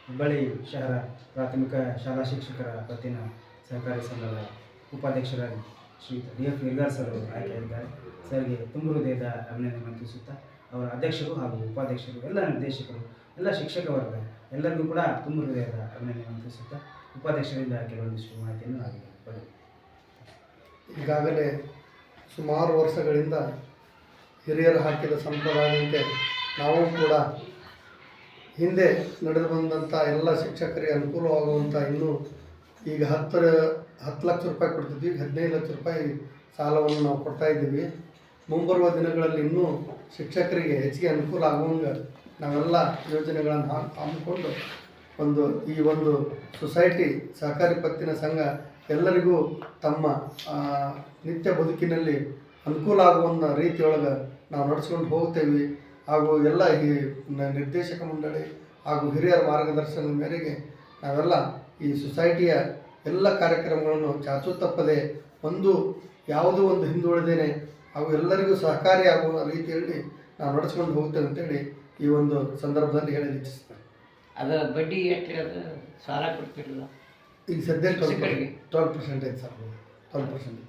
ಹುಬ್ಬಳ್ಳಿ ಶಹರ ಪ್ರಾಥಮಿಕ ಶಾಲಾ ಶಿಕ್ಷಕರ ಪತ್ತಿನ ಸಹಕಾರಿ ಸಂಘದ ಉಪಾಧ್ಯಕ್ಷರಾಗಿ ಶ್ರೀ DF ನಿರ್ಗಾರ್ ಸರ್ ಆಯ್ಕೆಯಾಗಿದ್ದಾರೆ. ಸರ್ಗೆ ತುಂಬ ಹೃದಯದ ಅಭಿನಂದನೆ ತಿಳಿಸುತ್ತಾ ಅವರ ಅಧ್ಯಕ್ಷರು ಹಾಗೂ ಉಪಾಧ್ಯಕ್ಷರು, ಎಲ್ಲ ನಿರ್ದೇಶಕರು, ಎಲ್ಲ ಶಿಕ್ಷಕ ವರ್ಗ ಎಲ್ಲರಿಗೂ ಕೂಡ ತುಂಬ ಹೃದಯದ ಅಭಿನಂದನೆ ತಿಳಿಸುತ್ತಾ ಉಪಾಧ್ಯಕ್ಷರಿಂದ ಕೆಲವೊಂದಿಷ್ಟು ಮಾಹಿತಿಯನ್ನು ನಾವು ಪಡೆದು ಈಗಾಗಲೇ ಸುಮಾರು ವರ್ಷಗಳಿಂದ ಹಿರಿಯರು ಹಾಕಿದ ಸಂಪ್ರದಾಯದಂತೆ ನಾವು ಕೂಡ ಹಿಂದೆ ನಡೆದು ಬಂದಂಥ ಎಲ್ಲ ಶಿಕ್ಷಕರಿಗೆ ಅನುಕೂಲವಾಗುವಂಥ ಇನ್ನೂ ಈಗ 10 ಲಕ್ಷ ರೂಪಾಯಿ ಕೊಡ್ತಿದ್ವಿ, 15 ಲಕ್ಷ ರೂಪಾಯಿ ಸಾಲವನ್ನು ನಾವು ಕೊಡ್ತಾಯಿದ್ದೀವಿ. ಮುಂಬರುವ ದಿನಗಳಲ್ಲಿ ಇನ್ನೂ ಶಿಕ್ಷಕರಿಗೆ ಹೆಚ್ಚಿಗೆ ಅನುಕೂಲ ಆಗುವಂಗೆ ನಾವೆಲ್ಲ ಯೋಜನೆಗಳನ್ನು ಹಮ್ಮಿಕೊಂಡು ಈ ಒಂದು ಸೊಸೈಟಿ ಸಹಕಾರಿ ಪತ್ತಿನ ಸಂಘ ಎಲ್ಲರಿಗೂ ತಮ್ಮ ನಿತ್ಯ ಬದುಕಿನಲ್ಲಿ ಅನುಕೂಲ ಆಗುವಂಥ ರೀತಿಯೊಳಗೆ ನಾವು ನಡೆಸ್ಕೊಂಡು ಹೋಗ್ತೇವೆ. ಹಾಗೂ ಎಲ್ಲ ಈ ನಿರ್ದೇಶಕ ಮಂಡಳಿ ಹಾಗೂ ಹಿರಿಯರ ಮಾರ್ಗದರ್ಶನದ ಮೇರೆಗೆ ನಾವೆಲ್ಲ ಈ ಸೊಸೈಟಿಯ ಎಲ್ಲ ಕಾರ್ಯಕ್ರಮಗಳನ್ನು ಚಾಚು ತಪ್ಪದೆ ಯಾವುದೂ ಒಂದು ಹಿಂದುಳಿದೇನೆ ಹಾಗೂ ಎಲ್ಲರಿಗೂ ಸಹಕಾರಿಯಾಗುವ ರೀತಿಯಲ್ಲಿ ನಾವು ನಡೆಸ್ಕೊಂಡು ಹೋಗ್ತೇವೆ ಅಂತೇಳಿ ಈ ಒಂದು ಸಂದರ್ಭದಲ್ಲಿ ಹೇಳಲು ಇಚ್ಛಿಸ್ತೇನೆ. ಅದರ ಬಡ್ಡಿ ಎಷ್ಟು ಸಾಲ ಕೊಡ್ತಿರಲಿಲ್ಲ? ಈಗ ಸದ್ಯ 12% ಐತೆ ಸರ್, 12%.